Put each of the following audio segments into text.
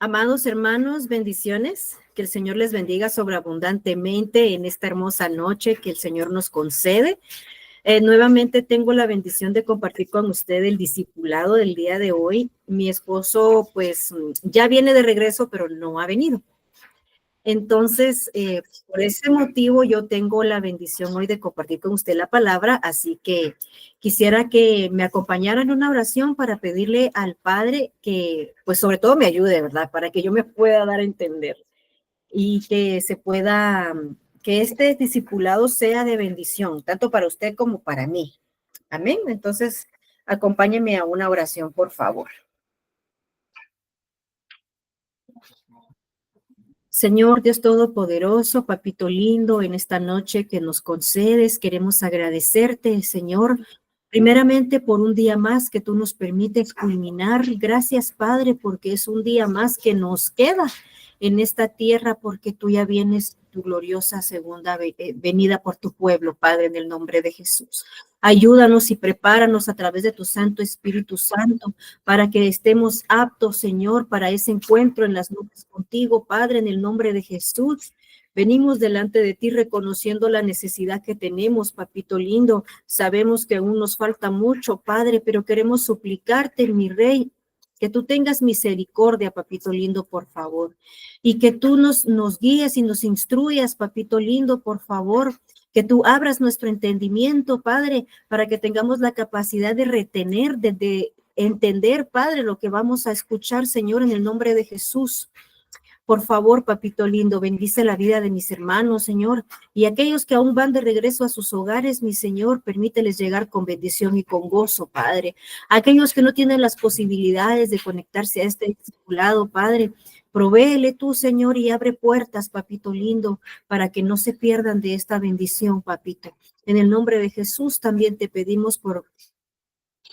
Amados hermanos, bendiciones. Que el Señor les bendiga sobreabundantemente en esta hermosa noche que el Señor nos concede. Nuevamente tengo la bendición de compartir con usted el discipulado del día de hoy. Mi esposo, pues, ya viene de regreso, pero no ha venido. Entonces, por ese motivo, yo tengo la bendición hoy de compartir con usted la palabra, así que quisiera que me acompañara en una oración para pedirle al Padre que, pues, sobre todo me ayude, ¿verdad? Para que yo me pueda dar a entender y que se pueda, que este discipulado sea de bendición, tanto para usted como para mí. Amén. Entonces, acompáñeme a una oración, por favor. Señor Dios Todopoderoso, Papito lindo, en esta noche que nos concedes, queremos agradecerte, Señor, primeramente por un día más que tú nos permites culminar. Gracias, Padre, porque es un día más que nos queda en esta tierra, porque tú ya vienes tu gloriosa segunda venida por tu pueblo, Padre, en el nombre de Jesús. Ayúdanos y prepáranos a través de tu Santo Espíritu Santo para que estemos aptos, Señor, para ese encuentro en las nubes contigo, Padre, en el nombre de Jesús. Venimos delante de ti reconociendo la necesidad que tenemos, papito lindo. Sabemos que aún nos falta mucho, Padre, pero queremos suplicarte, mi Rey, que tú tengas misericordia, papito lindo, por favor, y que tú nos guíes y nos instruyas, papito lindo, por favor, que tú abras nuestro entendimiento, Padre, para que tengamos la capacidad de retener, de entender, Padre, lo que vamos a escuchar, Señor, en el nombre de Jesús. Por favor, papito lindo, bendice la vida de mis hermanos, Señor, y aquellos que aún van de regreso a sus hogares, mi Señor, permíteles llegar con bendición y con gozo, Padre. Aquellos que no tienen las posibilidades de conectarse a este discipulado, Padre, provéele tú, Señor, y abre puertas, papito lindo, para que no se pierdan de esta bendición, papito. En el nombre de Jesús también te pedimos por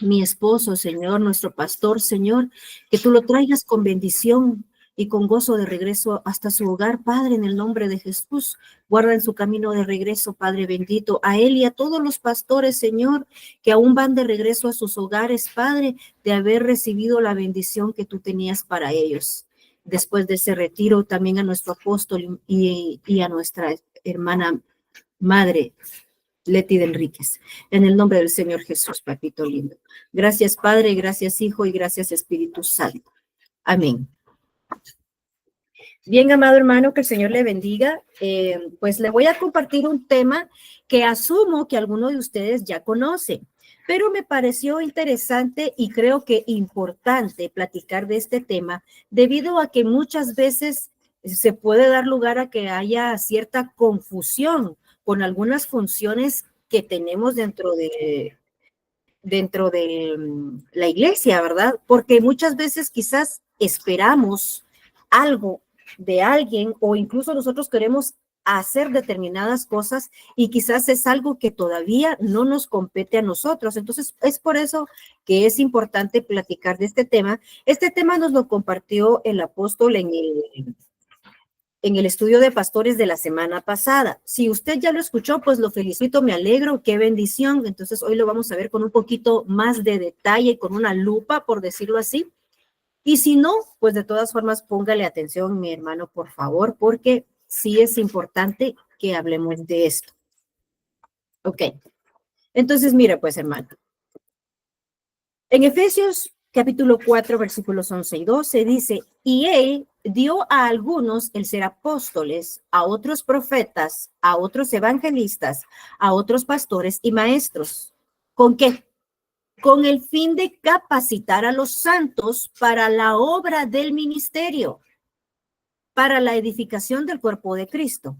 mi esposo, Señor, nuestro pastor, Señor, que tú lo traigas con bendición y con gozo de regreso hasta su hogar, Padre, en el nombre de Jesús. Guarda en su camino de regreso, Padre bendito, a él y a todos los pastores, Señor, que aún van de regreso a sus hogares, Padre, de haber recibido la bendición que tú tenías para ellos. Después de ese retiro, también a nuestro apóstol y a nuestra hermana madre, Leti de Enríquez, en el nombre del Señor Jesús, papito lindo. Gracias, Padre, gracias, Hijo, y gracias, Espíritu Santo. Amén. Bien, amado hermano, que el Señor le bendiga. Pues le voy a compartir un tema que asumo que alguno de ustedes ya conoce, pero me pareció interesante y creo que importante platicar de este tema debido a que muchas veces se puede dar lugar a que haya cierta confusión con algunas funciones que tenemos dentro de la iglesia, ¿verdad? Porque muchas veces quizás esperamos algo de alguien o incluso nosotros queremos hacer determinadas cosas y quizás es algo que todavía no nos compete a nosotros. Entonces, es por eso que es importante platicar de este tema. Este tema nos lo compartió el apóstol en el estudio de pastores de la semana pasada. Si usted ya lo escuchó, pues lo felicito, me alegro, qué bendición. Entonces hoy lo vamos a ver con un poquito más de detalle, con una lupa, por decirlo así. Y si no, pues de todas formas póngale atención, mi hermano, por favor, porque sí es importante que hablemos de esto. Ok. Entonces, mira, pues, hermano. En Efesios capítulo 4, versículos 11 y 12 dice, y él dio a algunos el ser apóstoles, a otros profetas, a otros evangelistas, a otros pastores y maestros. ¿Con qué? Con el fin de capacitar a los santos para la obra del ministerio, para la edificación del cuerpo de Cristo.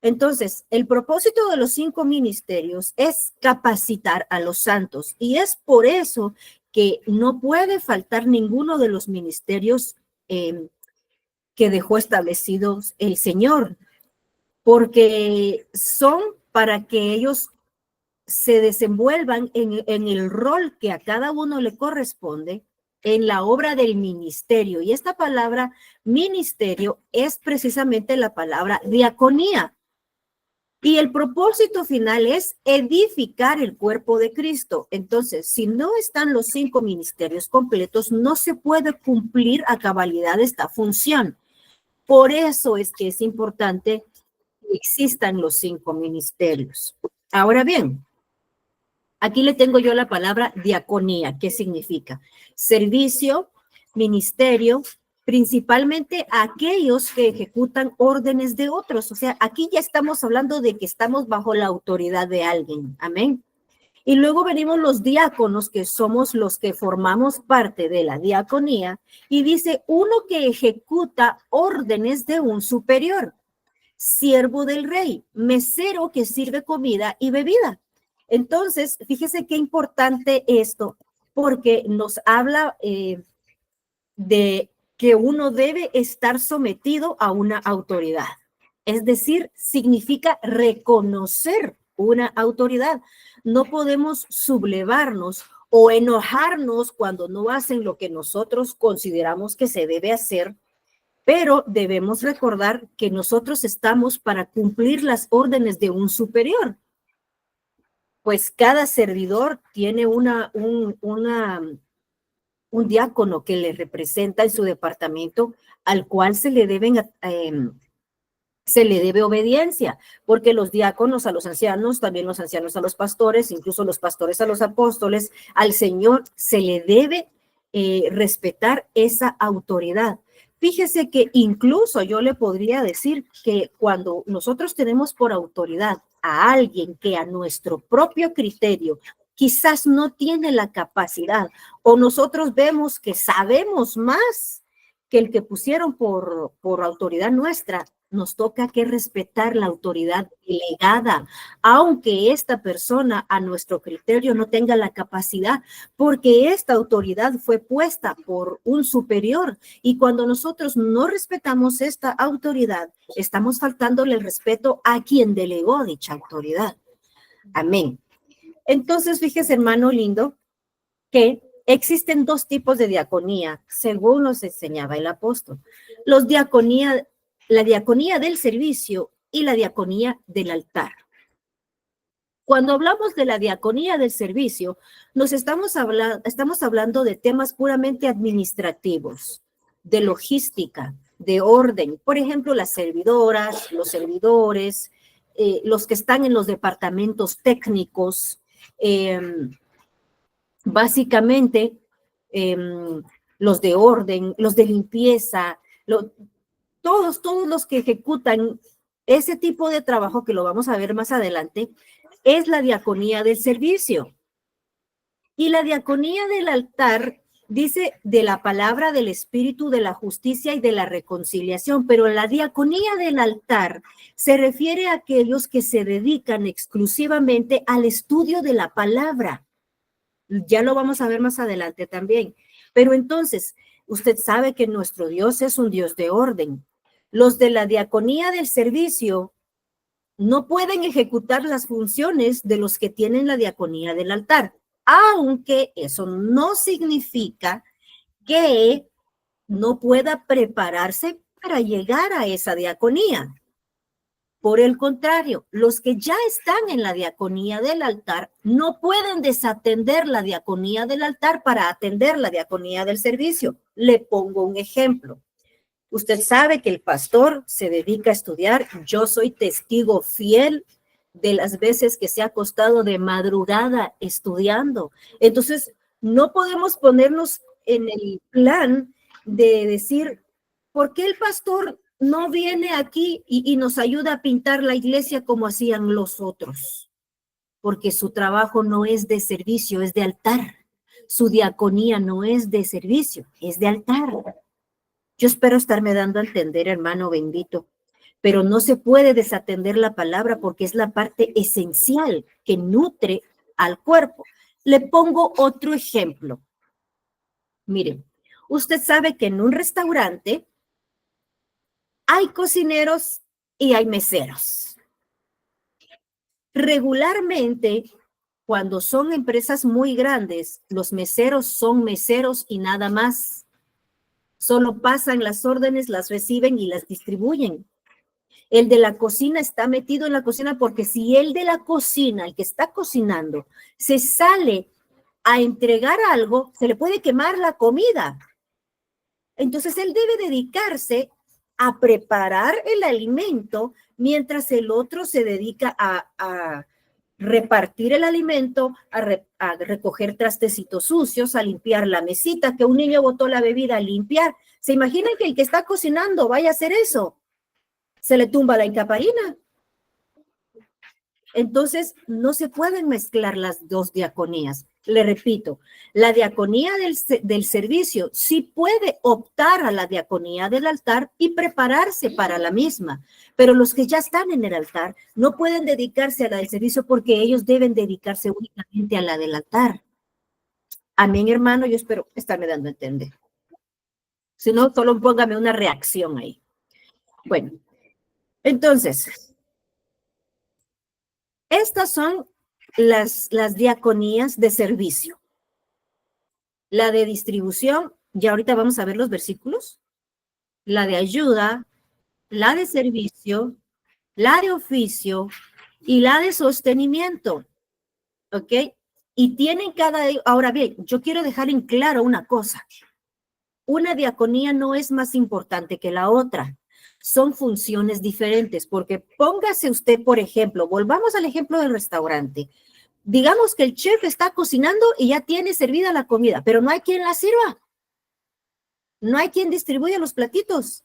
Entonces, el propósito de los 5 ministerios es capacitar a los santos y es por eso que no puede faltar ninguno de los ministerios que dejó establecidos el Señor, porque son para que ellos se desenvuelvan en el rol que a cada uno le corresponde en la obra del ministerio. Y esta palabra ministerio es precisamente la palabra diaconía. Y el propósito final es edificar el cuerpo de Cristo. Entonces, si no están los 5 ministerios completos, no se puede cumplir a cabalidad esta función. Por eso es que es importante que existan los 5 ministerios. Ahora bien, aquí le tengo yo la palabra diaconía. ¿Qué significa? Servicio, ministerio, principalmente aquellos que ejecutan órdenes de otros. O sea, aquí ya estamos hablando de que estamos bajo la autoridad de alguien. Amén. Y luego venimos los diáconos, que somos los que formamos parte de la diaconía, y dice uno que ejecuta órdenes de un superior, siervo del rey, mesero que sirve comida y bebida. Entonces, fíjese qué importante esto, porque nos habla de que uno debe estar sometido a una autoridad. Es decir, significa reconocer una autoridad. No podemos sublevarnos o enojarnos cuando no hacen lo que nosotros consideramos que se debe hacer, pero debemos recordar que nosotros estamos para cumplir las órdenes de un superior. Pues cada servidor tiene un diácono que le representa en su departamento, al cual se le debe obediencia, porque los diáconos a los ancianos, también los ancianos a los pastores, incluso los pastores a los apóstoles, al Señor se le debe respetar esa autoridad. Fíjese que incluso yo le podría decir que cuando nosotros tenemos por autoridad a alguien que a nuestro propio criterio quizás no tiene la capacidad, o nosotros vemos que sabemos más que el que pusieron por autoridad nuestra, nos toca que respetar la autoridad delegada, aunque esta persona a nuestro criterio no tenga la capacidad, porque esta autoridad fue puesta por un superior, y cuando nosotros no respetamos esta autoridad, estamos faltándole el respeto a quien delegó dicha autoridad. Amén. Entonces, fíjese, hermano lindo, que existen 2 tipos de diaconía, según nos enseñaba el apóstol. La diaconía del servicio y la diaconía del altar. Cuando hablamos de la diaconía del servicio, estamos hablando de temas puramente administrativos, de logística, de orden. Por ejemplo, las servidoras, los servidores, los que están en los departamentos técnicos, básicamente los de orden, los de limpieza, todos los que ejecutan ese tipo de trabajo, que lo vamos a ver más adelante, es la diaconía del servicio. Y la diaconía del altar dice de la palabra del espíritu, de la justicia y de la reconciliación, pero la diaconía del altar se refiere a aquellos que se dedican exclusivamente al estudio de la palabra. Ya lo vamos a ver más adelante también. Pero entonces, usted sabe que nuestro Dios es un Dios de orden. Los de la diaconía del servicio no pueden ejecutar las funciones de los que tienen la diaconía del altar, aunque eso no significa que no pueda prepararse para llegar a esa diaconía. Por el contrario, los que ya están en la diaconía del altar no pueden desatender la diaconía del altar para atender la diaconía del servicio. Le pongo un ejemplo. Usted sabe que el pastor se dedica a estudiar. Yo soy testigo fiel de las veces que se ha acostado de madrugada estudiando. Entonces, no podemos ponernos en el plan de decir, ¿por qué el pastor no viene aquí y nos ayuda a pintar la iglesia como hacían los otros? Porque su trabajo no es de servicio, es de altar. Su diaconía no es de servicio, es de altar. Yo espero estarme dando a entender, hermano bendito, pero no se puede desatender la palabra porque es la parte esencial que nutre al cuerpo. Le pongo otro ejemplo. Miren, usted sabe que en un restaurante hay cocineros y hay meseros. Regularmente, cuando son empresas muy grandes, los meseros son meseros y nada más. Solo pasan las órdenes, las reciben y las distribuyen. El de la cocina está metido en la cocina porque si el de la cocina, el que está cocinando, se sale a entregar algo, se le puede quemar la comida. Entonces él debe dedicarse a preparar el alimento mientras el otro se dedica a repartir el alimento, a recoger trastecitos sucios, a limpiar la mesita, que un niño botó la bebida a limpiar. ¿Se imaginan que el que está cocinando vaya a hacer eso? Se le tumba la encaparina. Entonces, no se pueden mezclar las dos diaconías. Le repito, la diaconía del servicio sí puede optar a la diaconía del altar y prepararse para la misma, pero los que ya están en el altar no pueden dedicarse a la del servicio porque ellos deben dedicarse únicamente a la del altar. Amén, hermano, yo espero estarme dando a entender. Si no, solo póngame una reacción ahí. Bueno, entonces, estas son las diaconías de servicio. La de distribución, ya ahorita vamos a ver los versículos. La de ayuda, la de servicio, la de oficio y la de sostenimiento. ¿Ok? Y tienen ahora bien, yo quiero dejar en claro una cosa. Una diaconía no es más importante que la otra. Son funciones diferentes, porque póngase usted, por ejemplo, volvamos al ejemplo del restaurante. Digamos que el chef está cocinando y ya tiene servida la comida, pero no hay quien la sirva. No hay quien distribuya los platitos.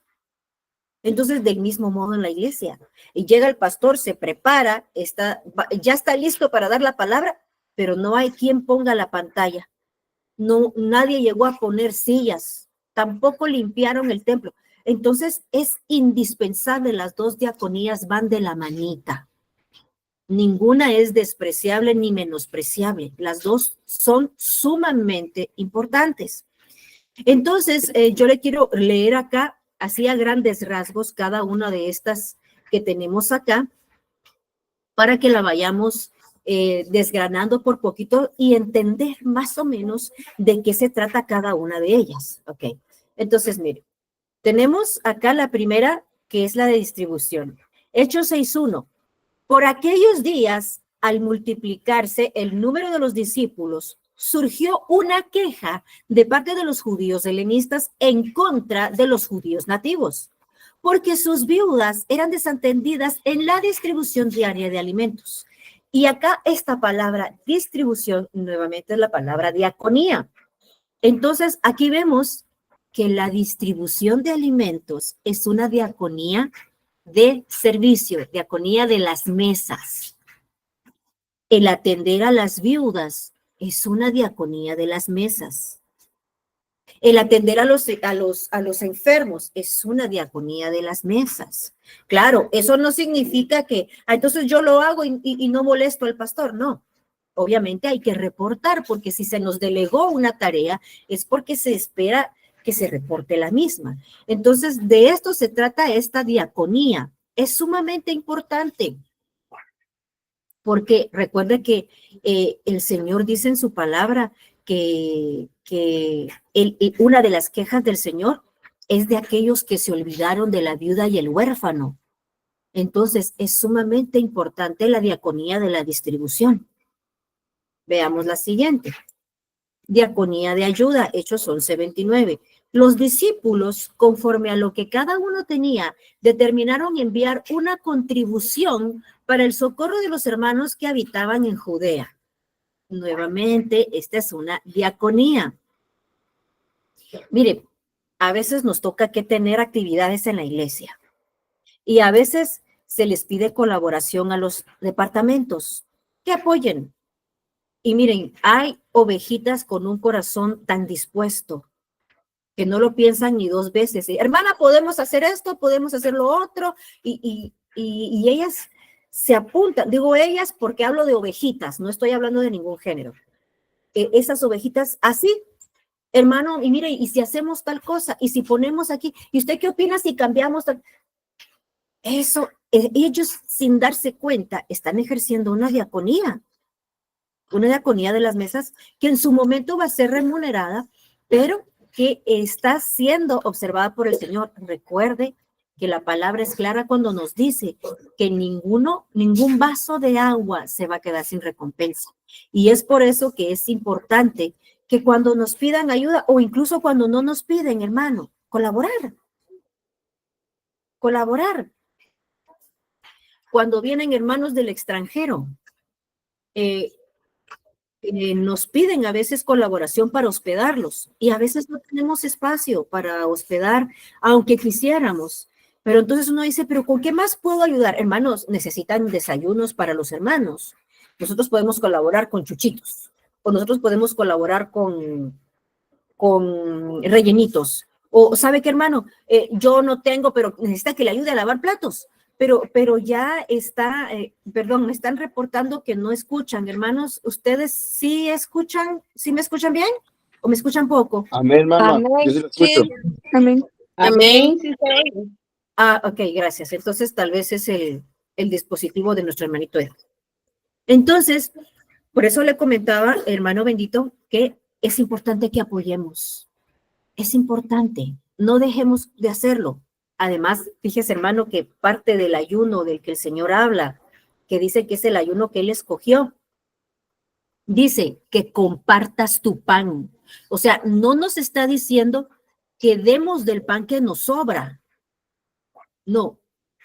Entonces, del mismo modo en la iglesia. Y llega el pastor, se prepara, ya está listo para dar la palabra, pero no hay quien ponga la pantalla. No, nadie llegó a poner sillas. Tampoco limpiaron el templo. Entonces, es indispensable, las dos diaconías van de la manita. Ninguna es despreciable ni menospreciable. Las dos son sumamente importantes. Entonces, yo le quiero leer acá, así a grandes rasgos, cada una de estas que tenemos acá, para que la vayamos desgranando por poquito y entender más o menos de qué se trata cada una de ellas. Ok, entonces, mire, tenemos acá la primera, que es la de distribución. Hechos 6:1. Por aquellos días, al multiplicarse el número de los discípulos, surgió una queja de parte de los judíos helenistas en contra de los judíos nativos, porque sus viudas eran desatendidas en la distribución diaria de alimentos. Y acá esta palabra distribución nuevamente es la palabra diaconía. Entonces, aquí vemos que la distribución de alimentos es una diaconía de servicio, diaconía de las mesas. El atender a las viudas es una diaconía de las mesas. El atender a los enfermos es una diaconía de las mesas. Claro, eso no significa que, entonces yo lo hago y no molesto al pastor, no. Obviamente hay que reportar, porque si se nos delegó una tarea es porque se espera que se reporte la misma. Entonces, de esto se trata esta diaconía. Es sumamente importante, porque recuerde que el Señor dice en su palabra que una de las quejas del Señor es de aquellos que se olvidaron de la viuda y el huérfano. Entonces, es sumamente importante la diaconía de la distribución. Veamos la siguiente. Diaconía de ayuda, Hechos 11:29. Los discípulos, conforme a lo que cada uno tenía, determinaron enviar una contribución para el socorro de los hermanos que habitaban en Judea. Nuevamente, esta es una diaconía. Mire, a veces nos toca que tener actividades en la iglesia y a veces se les pide colaboración a los departamentos que apoyen. Y miren, hay ovejitas con un corazón tan dispuesto que no lo piensan ni dos veces. Hermana, podemos hacer esto, podemos hacer lo otro, y ellas se apuntan. Digo ellas porque hablo de ovejitas, no estoy hablando de ningún género. Esas ovejitas así, hermano, y mire, y si hacemos tal cosa, y si ponemos aquí, ¿y usted qué opina si cambiamos tal? Eso, ellos sin darse cuenta están ejerciendo una diaconía de las mesas que en su momento va a ser remunerada, pero que está siendo observada por el Señor. Recuerde que la palabra es clara cuando nos dice que ningún vaso de agua se va a quedar sin recompensa. Y es por eso que es importante que cuando nos pidan ayuda o incluso cuando no nos piden, hermano, colaborar. Cuando vienen hermanos del extranjero, nos piden a veces colaboración para hospedarlos y a veces no tenemos espacio para hospedar, aunque quisiéramos. Pero entonces uno dice, ¿pero con qué más puedo ayudar? Hermanos, necesitan desayunos para los hermanos. Nosotros podemos colaborar con chuchitos o nosotros podemos colaborar con rellenitos. O sabe qué, hermano, yo no tengo, pero necesita que le ayude a lavar platos. Pero ya está, perdón, me están reportando que no escuchan, hermanos. ¿Ustedes sí escuchan? ¿Sí me escuchan bien? ¿O me escuchan poco? Amén, mamá. Amén. Yo sí lo escucho. Sí. Amén. Amén. Ok, gracias. Entonces, tal vez es el dispositivo de nuestro hermanito Ed. Entonces, por eso le comentaba, hermano bendito, que es importante que apoyemos. Es importante. No dejemos de hacerlo. Además, fíjese, hermano, que parte del ayuno del que el Señor habla, que dice que es el ayuno que Él escogió, dice que compartas tu pan. O sea, no nos está diciendo que demos del pan que nos sobra. No,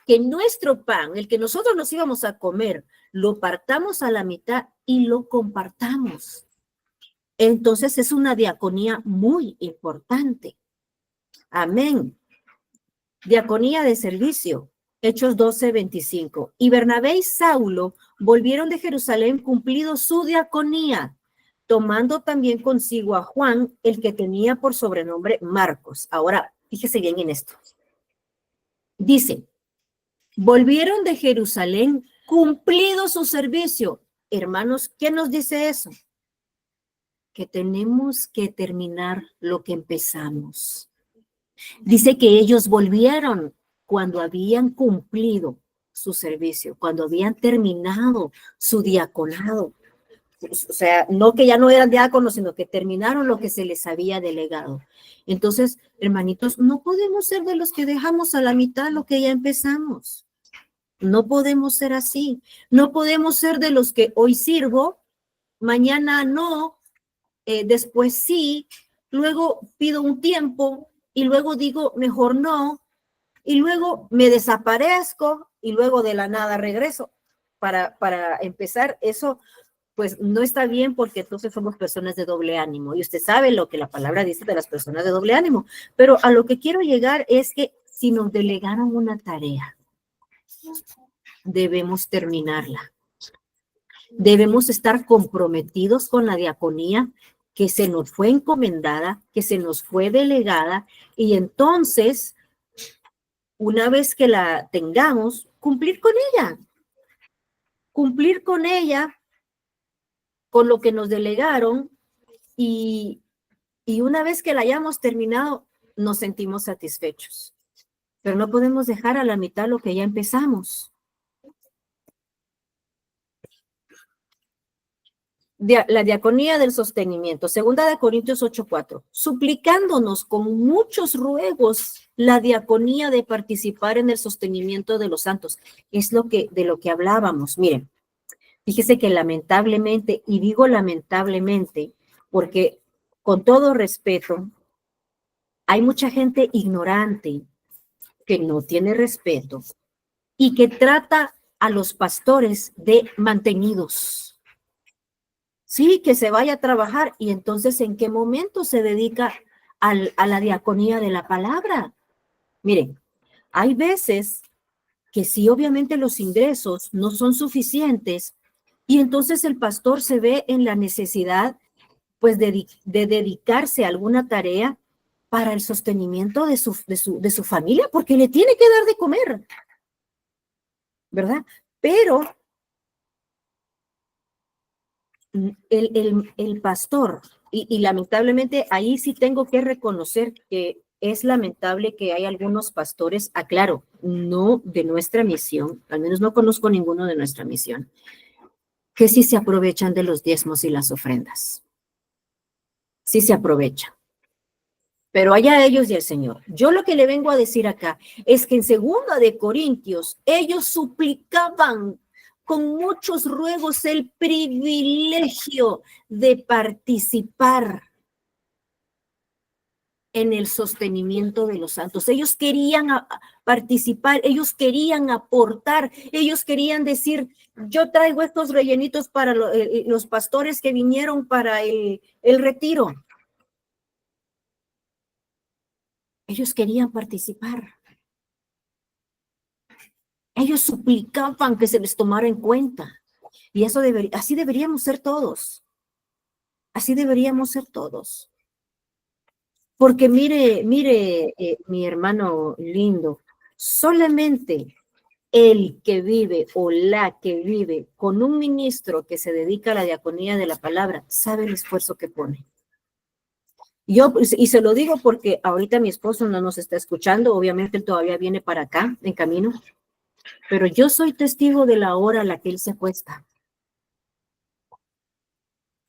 que nuestro pan, el que nosotros nos íbamos a comer, lo partamos a la mitad y lo compartamos. Entonces es una diaconía muy importante. Amén. Diaconía de servicio, Hechos 12:25. Y Bernabé y Saulo volvieron de Jerusalén cumplido su diaconía, tomando también consigo a Juan, el que tenía por sobrenombre Marcos. Ahora, fíjese bien en esto. Dice, volvieron de Jerusalén cumplido su servicio. Hermanos, ¿qué nos dice eso? Que tenemos que terminar lo que empezamos. Dice que ellos volvieron cuando habían cumplido su servicio, cuando habían terminado su diaconado. O sea, no que ya no eran diáconos, sino que terminaron lo que se les había delegado. Entonces, hermanitos, no podemos ser de los que dejamos a la mitad lo que ya empezamos. No podemos ser así. No podemos ser de los que hoy sirvo, mañana no, después sí, luego pido un tiempo y luego digo mejor no, y luego me desaparezco y luego de la nada regreso. Para empezar, eso pues no está bien porque entonces somos personas de doble ánimo y usted sabe lo que la palabra dice de las personas de doble ánimo, pero a lo que quiero llegar es que si nos delegaron una tarea, debemos terminarla. Debemos estar comprometidos con la diaconía que se nos fue encomendada, que se nos fue delegada, y entonces, una vez que la tengamos, cumplir con ella, con lo que nos delegaron, y una vez que la hayamos terminado, nos sentimos satisfechos. Pero no podemos dejar a la mitad lo que ya empezamos. La diaconía del sostenimiento, 2 Corintios 8:4, suplicándonos con muchos ruegos la diaconía de participar en el sostenimiento de los santos. Es de lo que hablábamos. Miren, fíjese que lamentablemente, y digo lamentablemente, porque con todo respeto, hay mucha gente ignorante que no tiene respeto y que trata a los pastores de mantenidos. Sí, que se vaya a trabajar y entonces ¿en qué momento se dedica a la diaconía de la palabra? Miren, hay veces que sí, obviamente los ingresos no son suficientes y entonces el pastor se ve en la necesidad pues de dedicarse a alguna tarea para el sostenimiento de su familia porque le tiene que dar de comer, ¿verdad? Pero el pastor, y lamentablemente ahí sí tengo que reconocer que es lamentable que hay algunos pastores, aclaro, no de nuestra misión, al menos no conozco ninguno de nuestra misión, que sí se aprovechan de los diezmos y las ofrendas. Sí se aprovechan. Pero allá ellos y el Señor. Yo lo que le vengo a decir acá es que en 2 Corintios ellos suplicaban con muchos ruegos el privilegio de participar en el sostenimiento de los santos. Ellos querían participar, ellos querían aportar, ellos querían decir, yo traigo estos rellenitos para los pastores que vinieron para el retiro. Ellos querían participar. Ellos suplicaban que se les tomara en cuenta. Y eso así deberíamos ser todos. Así deberíamos ser todos. Porque mire, mi hermano lindo, solamente el que vive o la que vive con un ministro que se dedica a la diaconía de la palabra, sabe el esfuerzo que pone. Yo, y se lo digo porque ahorita mi esposo no nos está escuchando, obviamente él todavía viene para acá, en camino, pero yo soy testigo de la hora a la que él se acuesta.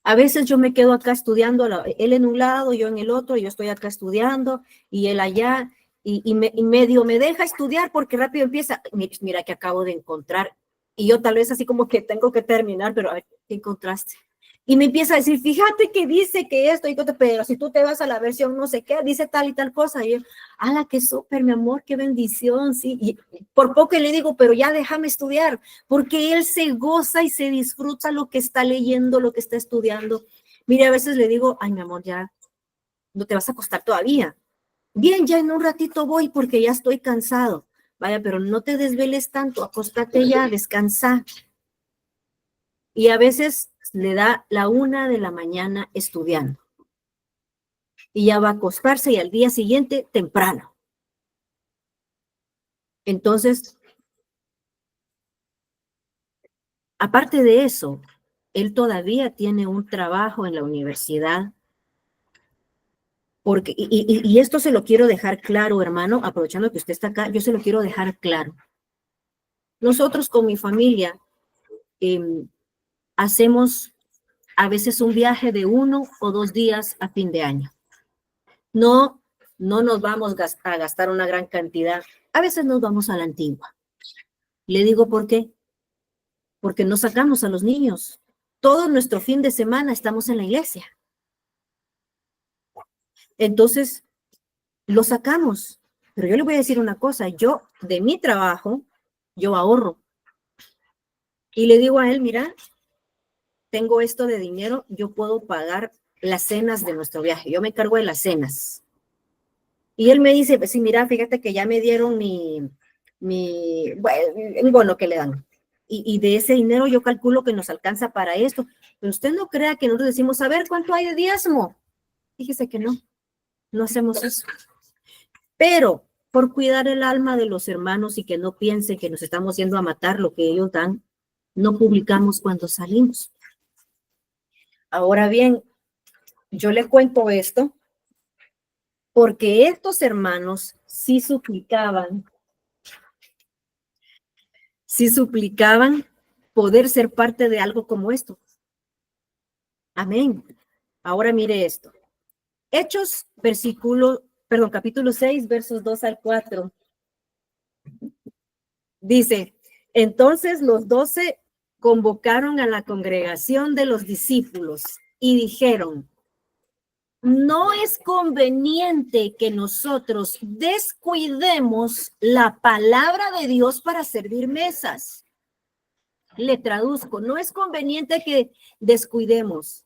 A veces yo me quedo acá estudiando, él en un lado, yo en el otro, yo estoy acá estudiando y él allá, y medio me deja estudiar porque rápido empieza, mira que acabo de encontrar, y yo tal vez así como que tengo que terminar, pero a ver, ¿qué encontraste? Y me empieza a decir, fíjate que dice que esto, pero si tú te vas a la versión no sé qué, dice tal y tal cosa, y yo, ¡hala, qué súper, mi amor, qué bendición! Sí, y por poco le digo, pero ya déjame estudiar, porque él se goza y se disfruta lo que está leyendo, lo que está estudiando. Mire, a veces le digo, ay, mi amor, ya no te vas a acostar todavía. Bien, ya en un ratito voy porque ya estoy cansado. Vaya, pero no te desveles tanto, acostate ya, descansa. Y a veces le da la 1 de la mañana estudiando. Y ya va a acostarse y al día siguiente temprano. Entonces, aparte de eso, él todavía tiene un trabajo en la universidad. Porque, y esto se lo quiero dejar claro, hermano, aprovechando que usted está acá, yo se lo quiero dejar claro. Nosotros con mi familia hacemos a veces un viaje de 1 o 2 días a fin de año. No nos vamos a gastar una gran cantidad. A veces nos vamos a la antigua. Le digo por qué. Porque no sacamos a los niños. Todo nuestro fin de semana estamos en la iglesia. Entonces, lo sacamos. Pero yo le voy a decir una cosa. Yo, de mi trabajo, yo ahorro. Y le digo a él, mira, tengo esto de dinero, yo puedo pagar las cenas de nuestro viaje. Yo me encargo de las cenas. Y él me dice, pues sí, mira, fíjate que ya me dieron un bono que le dan. Y de ese dinero yo calculo que nos alcanza para esto. Pero usted no crea que nosotros decimos, a ver, ¿cuánto hay de diezmo? Fíjese que no hacemos eso. Pero por cuidar el alma de los hermanos y que no piensen que nos estamos yendo a matar lo que ellos dan, no publicamos cuando salimos. Ahora bien, yo le cuento esto porque estos hermanos sí suplicaban poder ser parte de algo como esto. Amén. Ahora mire esto. Hechos, capítulo 6, versos 2 al 4. Dice, entonces los 12 convocaron a la congregación de los discípulos y dijeron, no es conveniente que nosotros descuidemos la palabra de Dios para servir mesas. Le traduzco, no es conveniente que descuidemos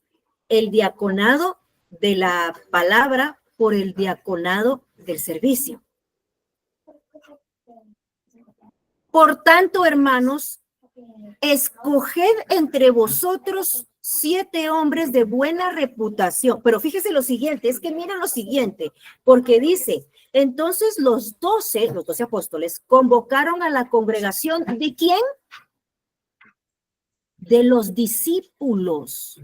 el diaconado de la palabra por el diaconado del servicio. Por tanto, hermanos, escoged entre vosotros 7 hombres de buena reputación. Pero fíjese lo siguiente, es que miren lo siguiente, porque dice, entonces los 12 apóstoles convocaron a la congregación, ¿de quién? De los discípulos.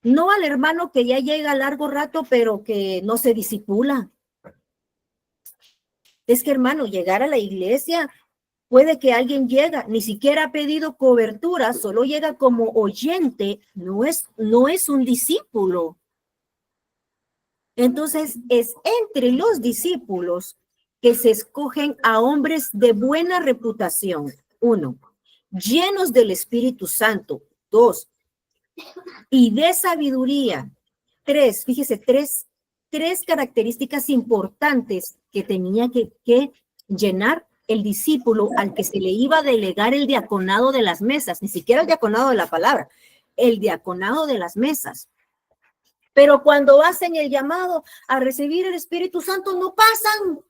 No al hermano que ya llega a largo rato, pero que no se discipula. Es que, hermano, llegar a la iglesia, puede que alguien llega, ni siquiera ha pedido cobertura, solo llega como oyente, no es un discípulo. Entonces, es entre los discípulos que se escogen a hombres de buena reputación. 1, llenos del Espíritu Santo. 2, y de sabiduría. 3, fíjese, tres características importantes que tenía que llenar el discípulo al que se le iba a delegar el diaconado de las mesas, ni siquiera el diaconado de la palabra, el diaconado de las mesas. Pero cuando hacen el llamado a recibir el Espíritu Santo, no pasan.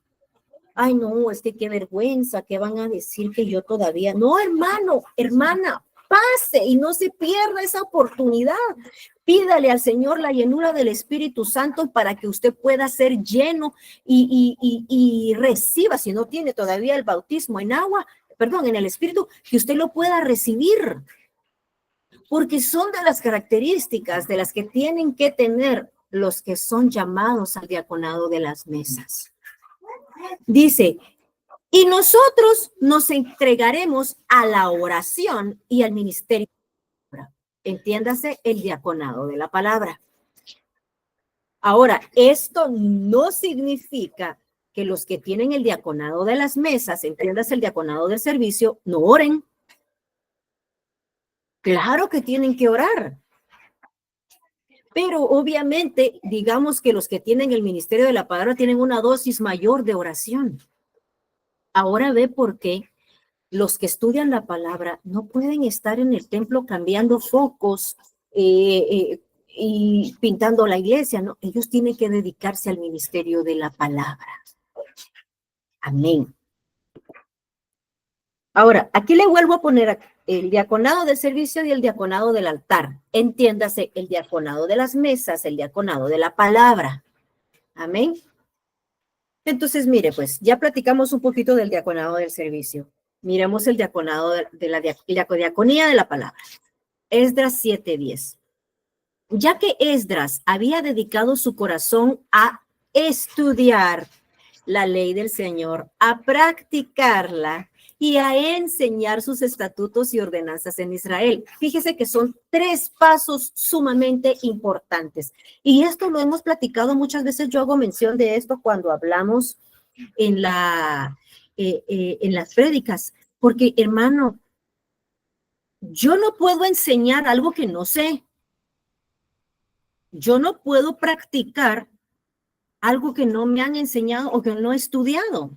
Ay, no, es que qué vergüenza, ¿qué van a decir que yo todavía? No, hermano, hermana, pase y no se pierda esa oportunidad. Pídale al Señor la llenura del Espíritu Santo para que usted pueda ser lleno y reciba, si no tiene todavía el bautismo en agua, perdón, en el Espíritu, que usted lo pueda recibir. Porque son de las características de las que tienen que tener los que son llamados al diaconado de las mesas. Dice, y nosotros nos entregaremos a la oración y al ministerio. Entiéndase el diaconado de la palabra. Ahora, esto no significa que los que tienen el diaconado de las mesas, entiéndase el diaconado del servicio, no oren. Claro que tienen que orar. Pero obviamente, digamos que los que tienen el ministerio de la palabra tienen una dosis mayor de oración. Ahora ve por qué los que estudian la palabra no pueden estar en el templo cambiando focos y pintando la iglesia, ¿no? Ellos tienen que dedicarse al ministerio de la palabra. Amén. Ahora, aquí le vuelvo a poner el diaconado del servicio y el diaconado del altar. Entiéndase, el diaconado de las mesas, el diaconado de la palabra. Amén. Entonces, mire, pues ya platicamos un poquito del diaconado del servicio. Miremos el diaconado de la diaconía de la palabra. Esdras 7:10. Ya que Esdras había dedicado su corazón a estudiar la ley del Señor, a practicarla y a enseñar sus estatutos y ordenanzas en Israel. Fíjese que son 3 pasos sumamente importantes. Y esto lo hemos platicado muchas veces. Yo hago mención de esto cuando hablamos en las prédicas, porque hermano, yo no puedo enseñar algo que no sé. Yo no puedo practicar algo que no me han enseñado o que no he estudiado.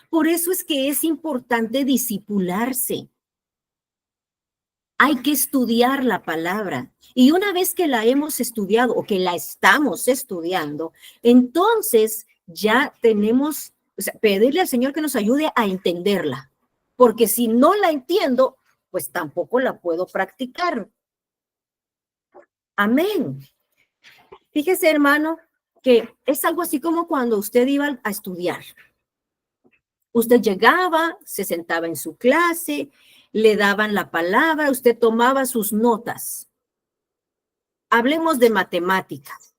Por eso es que es importante discipularse. Hay que estudiar la palabra. Y una vez que la hemos estudiado o que la estamos estudiando, entonces ya tenemos, o sea, pedirle al Señor que nos ayude a entenderla. Porque si no la entiendo, pues tampoco la puedo practicar. Amén. Fíjese, hermano, que es algo así como cuando usted iba a estudiar. Usted llegaba, se sentaba en su clase, le daban la palabra, usted tomaba sus notas. Hablemos de matemáticas.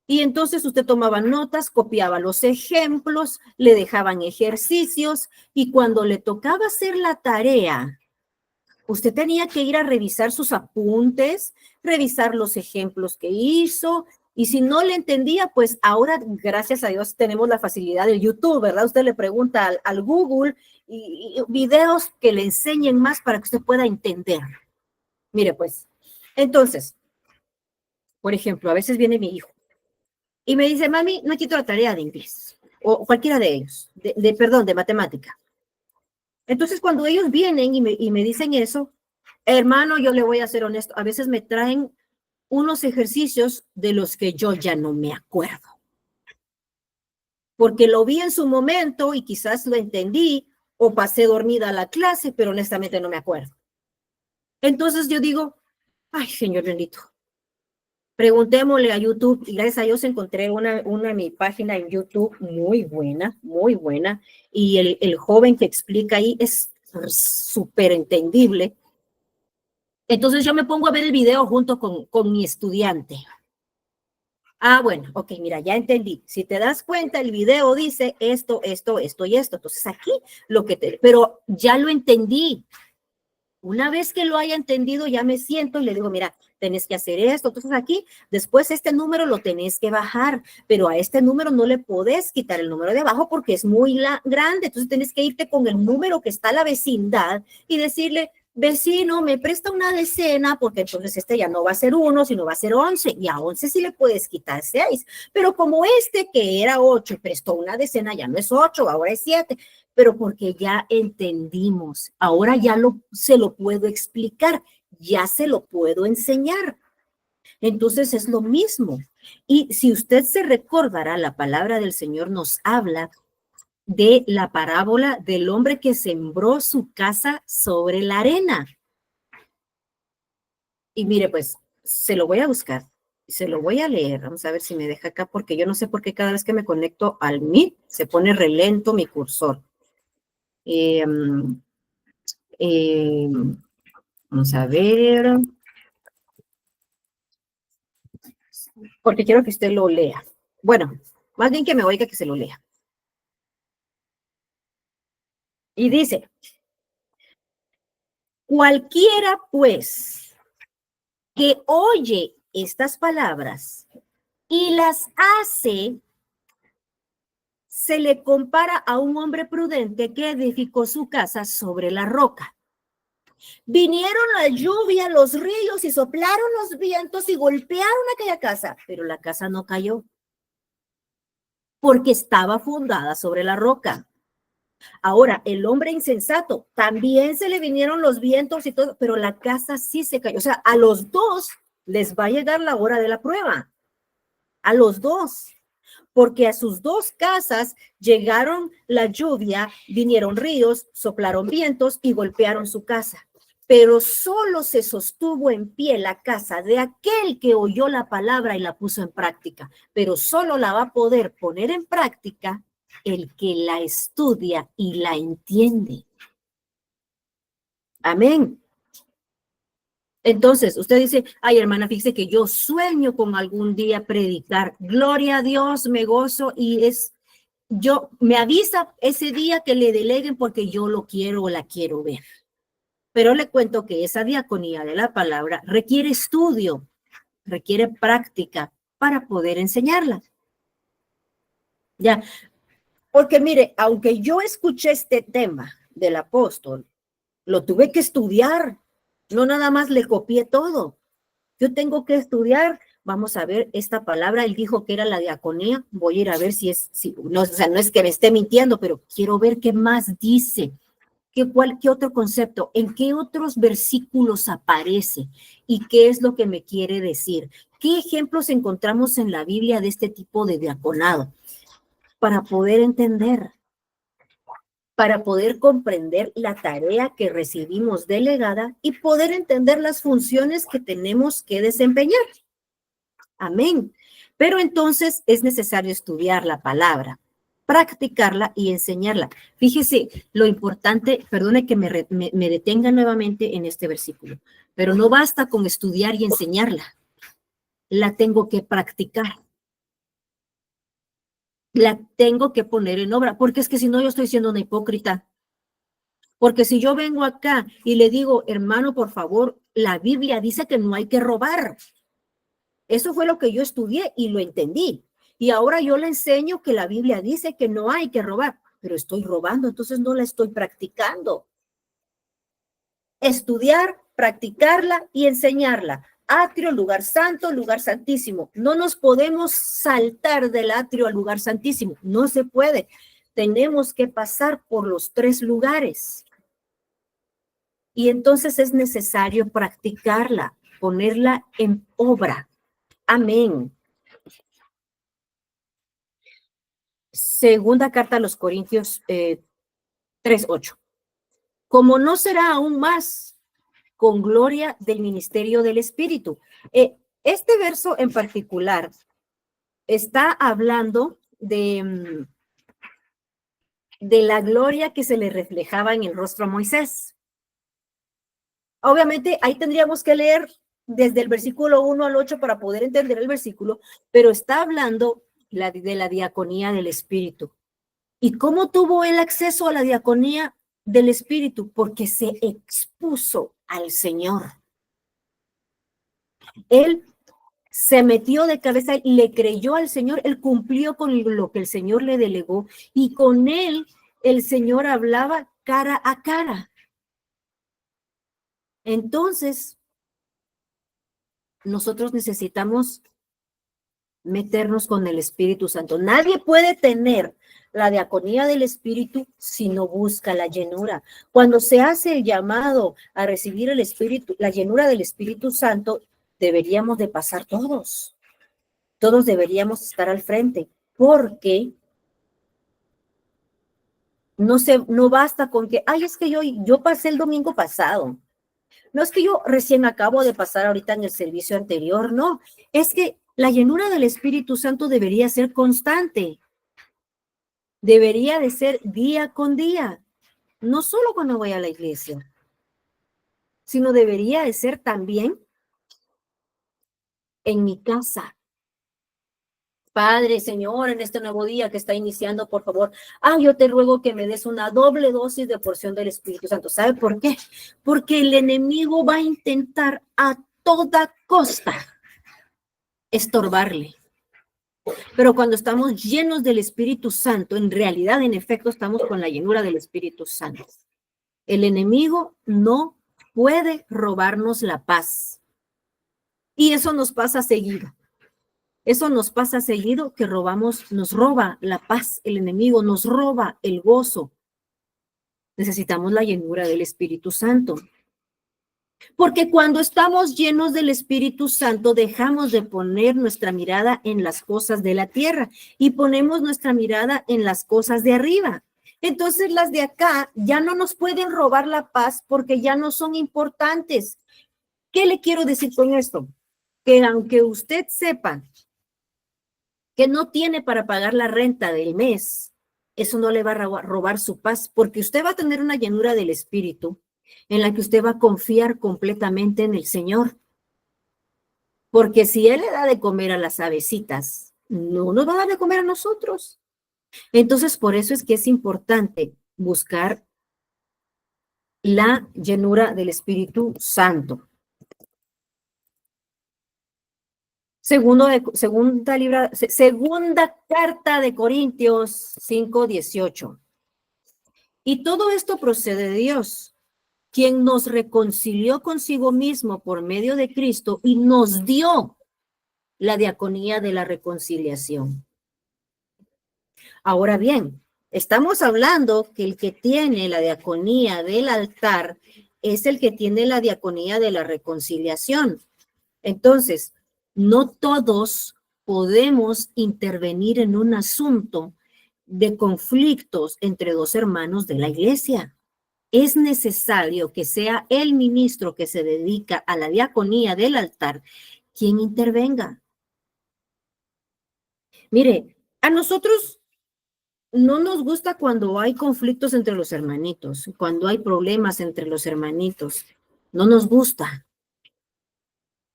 Y entonces usted tomaba notas, copiaba los ejemplos, le dejaban ejercicios y cuando le tocaba hacer la tarea, usted tenía que ir a revisar sus apuntes, revisar los ejemplos que hizo. Y si no le entendía, pues ahora, gracias a Dios, tenemos la facilidad del YouTube, ¿verdad? Usted le pregunta al Google y videos que le enseñen más para que usted pueda entender. Mire, pues, entonces, por ejemplo, a veces viene mi hijo y me dice, mami, no quito la tarea de inglés o cualquiera de ellos, perdón, de matemática. Entonces, cuando ellos vienen y me dicen eso, hermano, yo le voy a ser honesto, a veces me traen unos ejercicios de los que yo ya no me acuerdo. Porque lo vi en su momento y quizás lo entendí o pasé dormida a la clase, pero honestamente no me acuerdo. Entonces yo digo, ay, Señor bendito, preguntémosle a YouTube, y gracias a Dios encontré una mi página en YouTube muy buena, y el joven que explica ahí es súper entendible. Entonces yo me pongo a ver el video junto con mi estudiante. Ah, bueno, ok, mira, ya entendí. Si te das cuenta, el video dice esto y esto. Entonces aquí pero ya lo entendí. Una vez que lo haya entendido, ya me siento y le digo, mira, tenés que hacer esto. Entonces aquí, después este número lo tenés que bajar, pero a este número no le podés quitar el número de abajo porque es muy grande. Entonces tenés que irte con el número que está a la vecindad y decirle, vecino, me presta una decena, porque entonces este ya no va a ser 1, sino va a ser 11, y a 11 sí le puedes quitar 6, pero como este que era 8 y prestó una decena, ya no es 8, ahora es 7, pero porque ya entendimos, ahora ya se lo puedo explicar, ya se lo puedo enseñar. Entonces es lo mismo. Y si usted se recordará, la palabra del Señor nos habla de la parábola del hombre que sembró su casa sobre la arena. Y mire, pues, se lo voy a buscar, se lo voy a leer. Vamos a ver si me deja acá, porque yo no sé por qué cada vez que me conecto al Meet se pone relento mi cursor. Eh, eh, vamos a ver, porque quiero que usted lo lea. Bueno, más bien que me oiga que se lo lea. Y dice, cualquiera pues que oye estas palabras y las hace, se le compara a un hombre prudente que edificó su casa sobre la roca. Vinieron la lluvia, los ríos y soplaron los vientos y golpearon aquella casa, pero la casa no cayó porque estaba fundada sobre la roca. Ahora, el hombre insensato, también se le vinieron los vientos y todo, pero la casa sí se cayó. O sea, a los dos les va a llegar la hora de la prueba. A los dos. Porque a sus dos casas llegaron la lluvia, vinieron ríos, soplaron vientos y golpearon su casa. Pero solo se sostuvo en pie la casa de aquel que oyó la palabra y la puso en práctica. Pero solo la va a poder poner en práctica el que la estudia y la entiende. Amén. Entonces, usted dice, ay, hermana, fíjese que yo sueño con algún día predicar. Gloria a Dios, me gozo y me avisa ese día que le deleguen porque yo lo quiero o la quiero ver. Pero le cuento que esa diaconía de la palabra requiere estudio, requiere práctica para poder enseñarla. Ya, porque mire, aunque yo escuché este tema del apóstol, lo tuve que estudiar, no nada más le copié todo. Yo tengo que estudiar, vamos a ver esta palabra, él dijo que era la diaconía, voy a ir a ver no, o sea, no es que me esté mintiendo, pero quiero ver qué más dice, qué otro concepto, en qué otros versículos aparece y qué es lo que me quiere decir. ¿Qué ejemplos encontramos en la Biblia de este tipo de diaconado? Para poder entender, para poder comprender la tarea que recibimos delegada y poder entender las funciones que tenemos que desempeñar. Amén. Pero entonces es necesario estudiar la palabra, practicarla y enseñarla. Fíjese lo importante, perdone que me detenga nuevamente en este versículo, pero no basta con estudiar y enseñarla, la tengo que practicar. La tengo que poner en obra, porque es que si no yo estoy siendo una hipócrita. Porque si yo vengo acá y le digo, hermano, por favor, la Biblia dice que no hay que robar. Eso fue lo que yo estudié y lo entendí. Y ahora yo le enseño que la Biblia dice que no hay que robar, pero estoy robando, entonces no la estoy practicando. Estudiar, practicarla y enseñarla. Atrio, lugar santo, lugar santísimo. No nos podemos saltar del atrio al lugar santísimo. No se puede. Tenemos que pasar por los tres lugares. Y entonces es necesario practicarla, ponerla en obra. Amén. Segunda carta a los Corintios 3:8. Como no será aún más con gloria del ministerio del Espíritu. Este verso en particular está hablando de la gloria que se le reflejaba en el rostro a Moisés. Obviamente ahí tendríamos que leer desde el versículo 1 al 8 para poder entender el versículo, pero está hablando de la diaconía del Espíritu. ¿Y cómo tuvo él acceso a la diaconía del Espíritu? Porque se expuso al Señor. Él se metió de cabeza y le creyó al Señor, él cumplió con lo que el Señor le delegó y con él el Señor hablaba cara a cara. Entonces, nosotros necesitamos meternos con el Espíritu Santo. Nadie puede tener la diaconía del Espíritu si no busca la llenura. Cuando se hace el llamado a recibir el Espíritu, la llenura del Espíritu Santo, deberíamos de pasar todos. Todos deberíamos estar al frente, porque no basta con que, ay, es que yo pasé el domingo pasado. No es que yo recién acabo de pasar ahorita en el servicio anterior, no. Es que la llenura del Espíritu Santo debería ser constante. Debería de ser día con día. No solo cuando voy a la iglesia, sino debería de ser también en mi casa. Padre, Señor, en este nuevo día que está iniciando, por favor, yo te ruego que me des una doble dosis de porción del Espíritu Santo. ¿Sabe por qué? Porque el enemigo va a intentar a toda costa estorbarle. Pero cuando estamos llenos del Espíritu Santo, en realidad, en efecto, estamos con la llenura del Espíritu Santo. El enemigo no puede robarnos la paz. Y eso nos pasa seguido. Eso nos pasa seguido que nos roba la paz, el enemigo nos roba el gozo. Necesitamos la llenura del Espíritu Santo. Porque cuando estamos llenos del Espíritu Santo, dejamos de poner nuestra mirada en las cosas de la tierra y ponemos nuestra mirada en las cosas de arriba. Entonces las de acá ya no nos pueden robar la paz porque ya no son importantes. ¿Qué le quiero decir con esto? Que aunque usted sepa que no tiene para pagar la renta del mes, eso no le va a robar su paz, porque usted va a tener una llenura del Espíritu en la que usted va a confiar completamente en el Señor. Porque si Él le da de comer a las avecitas, no nos va a dar de comer a nosotros. Entonces, por eso es que es importante buscar la llenura del Espíritu Santo. Segunda carta de Corintios 5:18. Y todo esto procede de Dios, quien nos reconcilió consigo mismo por medio de Cristo y nos dio la diaconía de la reconciliación. Ahora bien, estamos hablando que el que tiene la diaconía del altar es el que tiene la diaconía de la reconciliación. Entonces, no todos podemos intervenir en un asunto de conflictos entre dos hermanos de la iglesia. Es necesario que sea el ministro que se dedica a la diaconía del altar quien intervenga. Mire, a nosotros no nos gusta cuando hay conflictos entre los hermanitos, cuando hay problemas entre los hermanitos. No nos gusta.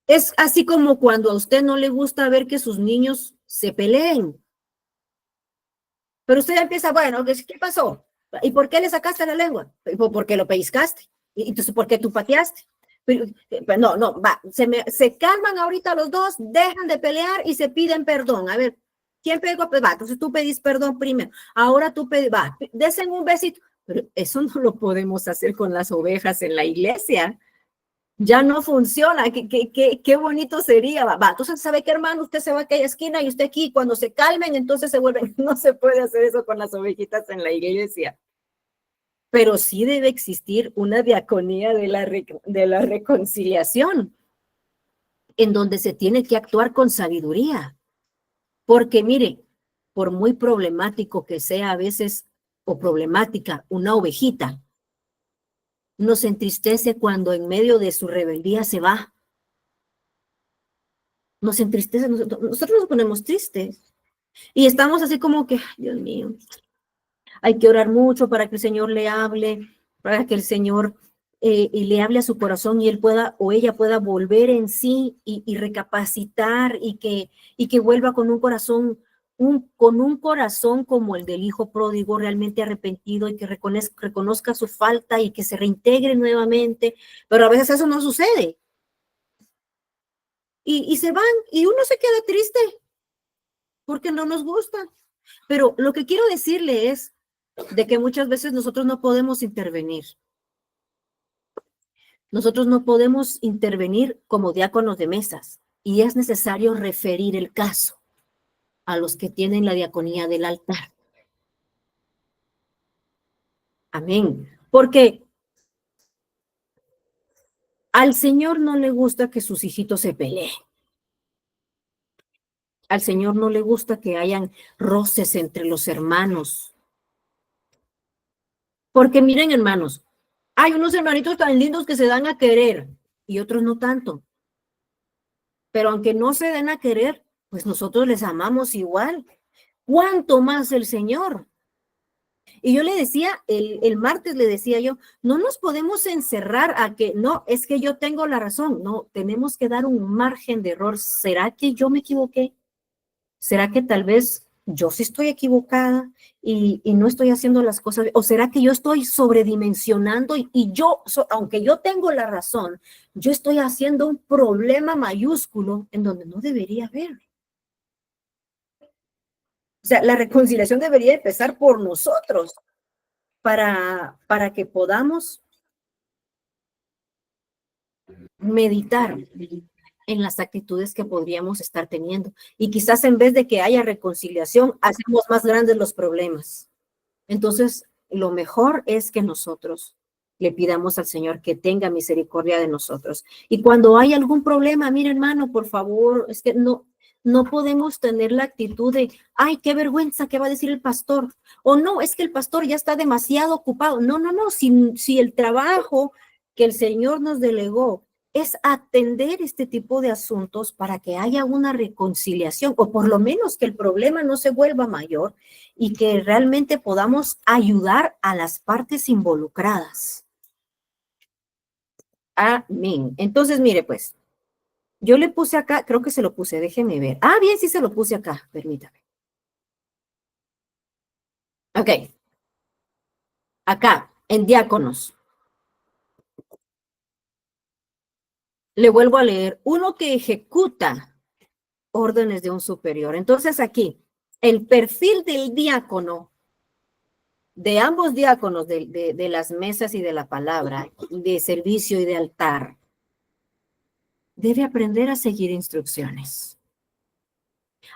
Es así como cuando a usted no le gusta ver que sus niños se peleen. Pero usted ya empieza, bueno, ¿qué pasó? ¿Y por qué le sacaste la lengua? Porque lo pellizcaste. ¿Y entonces por qué tú pateaste? Pero no, se calman ahorita los dos, dejan de pelear y se piden perdón. A ver, ¿quién pegó? Pues va, entonces tú pedís perdón primero. Ahora tú pedís, va, desen un besito. Pero eso no lo podemos hacer con las ovejas en la iglesia. Ya no funciona. Qué bonito sería. Va, entonces, ¿sabe qué, hermano? Usted se va a aquella esquina y usted aquí. Cuando se calmen, entonces se vuelven. No se puede hacer eso con las ovejitas en la iglesia. Pero sí debe existir una diaconía de la reconciliación, en donde se tiene que actuar con sabiduría. Porque mire, por muy problemático que sea a veces, o problemática, una ovejita, nos entristece cuando en medio de su rebeldía se va. Nos entristece, nosotros nos ponemos tristes y estamos así como que, Dios mío, hay que orar mucho para que el Señor le hable, para que el Señor le hable a su corazón y él pueda o ella pueda volver en sí y recapacitar y que vuelva con un corazón, con un corazón como el del hijo pródigo, realmente arrepentido y que reconozca su falta y que se reintegre nuevamente. Pero a veces eso no sucede. y se van y uno se queda triste porque no nos gusta. Pero lo que quiero decirle es de que muchas veces nosotros no podemos intervenir. Nosotros no podemos intervenir como diáconos de mesas y es necesario referir el caso a los que tienen la diaconía del altar. Amén. Porque al Señor no le gusta que sus hijitos se peleen. Al Señor no le gusta que hayan roces entre los hermanos. Porque miren, hermanos, hay unos hermanitos tan lindos que se dan a querer y otros no tanto. Pero aunque no se den a querer, pues nosotros les amamos igual. ¿Cuánto más el Señor? Y yo le decía, el martes le decía yo, no nos podemos encerrar a que, no, es que yo tengo la razón. No, tenemos que dar un margen de error. ¿Será que yo me equivoqué? ¿Será que tal vez yo sí estoy equivocada y no estoy haciendo las cosas? ¿O será que yo estoy sobredimensionando y yo, aunque yo tengo la razón, yo estoy haciendo un problema mayúsculo en donde no debería haber? O sea, la reconciliación debería empezar por nosotros para que podamos meditar en las actitudes que podríamos estar teniendo. Y quizás en vez de que haya reconciliación, hacemos más grandes los problemas. Entonces, lo mejor es que nosotros le pidamos al Señor que tenga misericordia de nosotros. Y cuando hay algún problema, mire hermano, por favor, es que no podemos tener la actitud de, ay, qué vergüenza, ¿qué va a decir el pastor? O no, es que el pastor ya está demasiado ocupado. No, si el trabajo que el Señor nos delegó es atender este tipo de asuntos para que haya una reconciliación, o por lo menos que el problema no se vuelva mayor y que realmente podamos ayudar a las partes involucradas. Amén. Entonces, mire, pues, yo le puse acá, creo que se lo puse, déjeme ver. Ah, bien, sí se lo puse acá, permítame. Ok, acá, en diáconos. Le vuelvo a leer, uno que ejecuta órdenes de un superior. Entonces, aquí, el perfil del diácono, de ambos diáconos, de las mesas y de la palabra, de servicio y de altar, debe aprender a seguir instrucciones.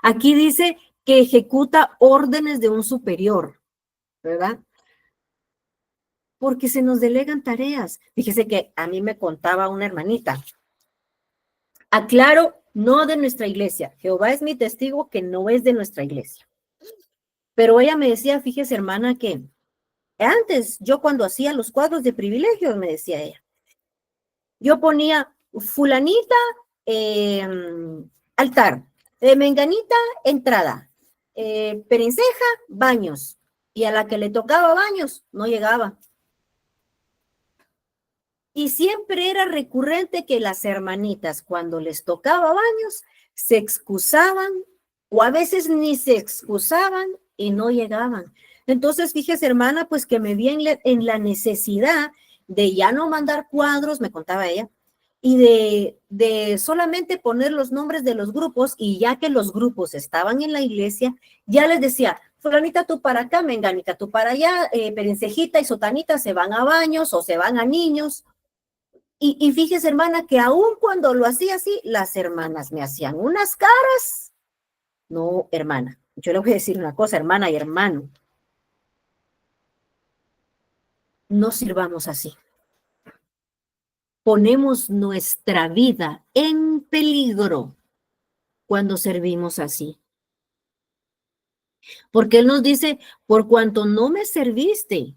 Aquí dice que ejecuta órdenes de un superior, ¿verdad? Porque se nos delegan tareas. Fíjese que a mí me contaba una hermanita. Aclaro, no de nuestra iglesia. Jehová es mi testigo que no es de nuestra iglesia. Pero ella me decía, fíjese hermana, que antes yo cuando hacía los cuadros de privilegios, me decía ella, yo ponía fulanita, altar, menganita, entrada, perenceja, baños. Y a la que le tocaba baños, no llegaba. Y siempre era recurrente que las hermanitas, cuando les tocaba baños, se excusaban o a veces ni se excusaban y no llegaban. Entonces, fíjese, hermana, pues que me vi en la necesidad de ya no mandar cuadros, me contaba ella, y de solamente poner los nombres de los grupos, y ya que los grupos estaban en la iglesia, ya les decía, fulanita tú para acá, menganita tú para allá, perencejita y sotanita se van a baños o se van a niños. Y fíjese, hermana, que aún cuando lo hacía así, las hermanas me hacían unas caras. No, hermana, yo le voy a decir una cosa, hermana y hermano, no sirvamos así. Ponemos nuestra vida en peligro cuando servimos así. Porque Él nos dice, por cuanto no me serviste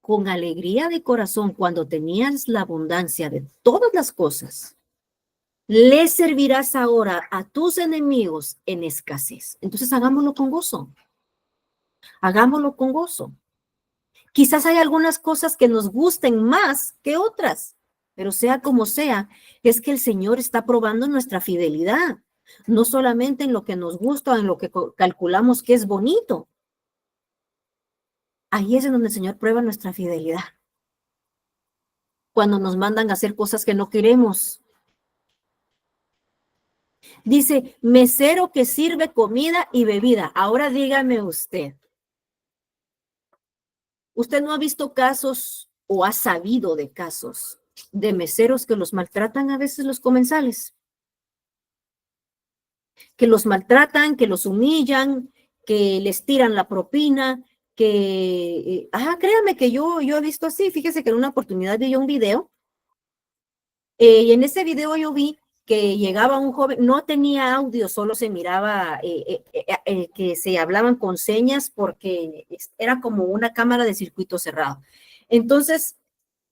con alegría de corazón cuando tenías la abundancia de todas las cosas, le servirás ahora a tus enemigos en escasez. Entonces hagámoslo con gozo. Hagámoslo con gozo. Quizás hay algunas cosas que nos gusten más que otras, pero sea como sea, es que el Señor está probando nuestra fidelidad, no solamente en lo que nos gusta o en lo que calculamos que es bonito. Ahí es en donde el Señor prueba nuestra fidelidad. Cuando nos mandan a hacer cosas que no queremos. Dice, mesero que sirve comida y bebida. Ahora dígame ¿usted no ha visto casos o ha sabido de casos de meseros que los maltratan a veces los comensales? Que los maltratan, que los humillan, que les tiran la propina, créame que yo he visto así. Fíjese que en una oportunidad vi un video, y en ese video yo vi que llegaba un joven, no tenía audio, solo se miraba que se hablaban con señas porque era como una cámara de circuito cerrado. Entonces,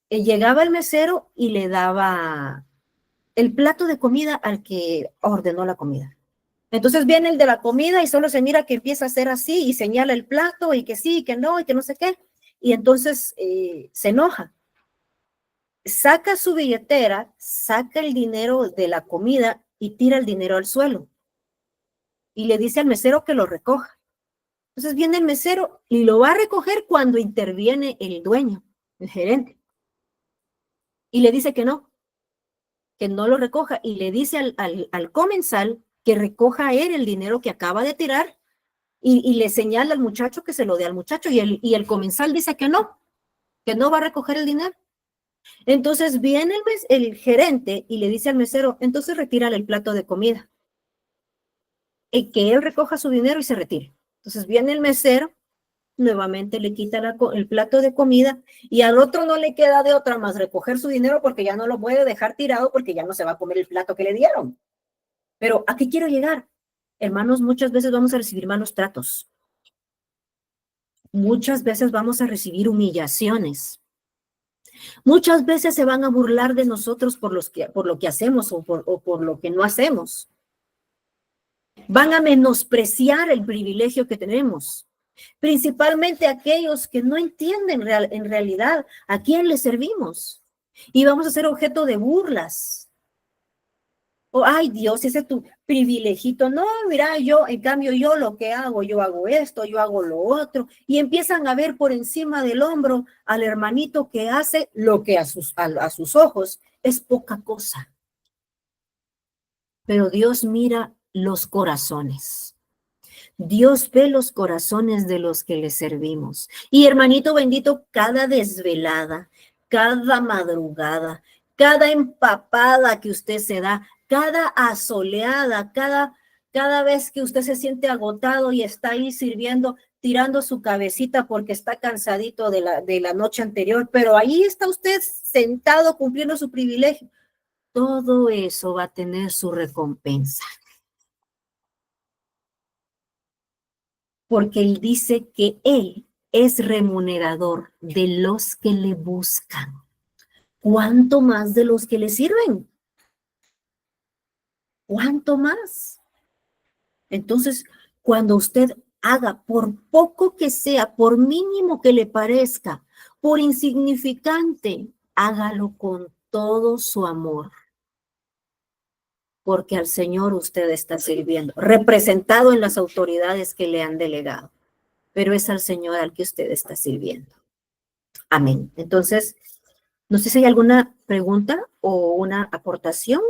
llegaba el mesero y le daba el plato de comida al que ordenó la comida. Entonces viene el de la comida y solo se mira que empieza a hacer así y señala el plato y que sí, y que no, y que no sé qué. Y entonces se enoja. Saca su billetera, saca el dinero de la comida y tira el dinero al suelo. Y le dice al mesero que lo recoja. Entonces viene el mesero y lo va a recoger cuando interviene el dueño, el gerente. Y le dice que no lo recoja. Y le dice al comensal que recoja él el dinero que acaba de tirar y le señala al muchacho que se lo dé al muchacho y el comensal dice que no va a recoger el dinero. Entonces viene el gerente y le dice al mesero, entonces retírale el plato de comida. Y que él recoja su dinero y se retire. Entonces viene el mesero, nuevamente le quita el plato de comida y al otro no le queda de otra más recoger su dinero porque ya no lo puede dejar tirado porque ya no se va a comer el plato que le dieron. Pero ¿a qué quiero llegar? Hermanos, muchas veces vamos a recibir malos tratos. Muchas veces vamos a recibir humillaciones. Muchas veces se van a burlar de nosotros por lo que hacemos o por lo que no hacemos. Van a menospreciar el privilegio que tenemos, principalmente aquellos que no entienden en realidad a quién le servimos. Y vamos a ser objeto de burlas. Ay Dios, ese es tu privilegito. No, mira, en cambio, yo lo que hago, yo hago esto, yo hago lo otro. Y empiezan a ver por encima del hombro al hermanito que hace lo que a sus ojos es poca cosa. Pero Dios mira los corazones. Dios ve los corazones de los que le servimos. Y hermanito bendito, cada desvelada, cada madrugada, cada empapada que usted se da, cada asoleada, cada vez que usted se siente agotado y está ahí sirviendo, tirando su cabecita porque está cansadito de la noche anterior, pero ahí está usted sentado cumpliendo su privilegio. Todo eso va a tener su recompensa. Porque él dice que él es remunerador de los que le buscan. ¿Cuánto más de los que le sirven? ¿Cuánto más? Entonces, cuando usted haga, por poco que sea, por mínimo que le parezca, por insignificante, hágalo con todo su amor. Porque al Señor usted está sirviendo, representado en las autoridades que le han delegado. Pero es al Señor al que usted está sirviendo. Amén. Entonces, no sé si hay alguna pregunta o una aportación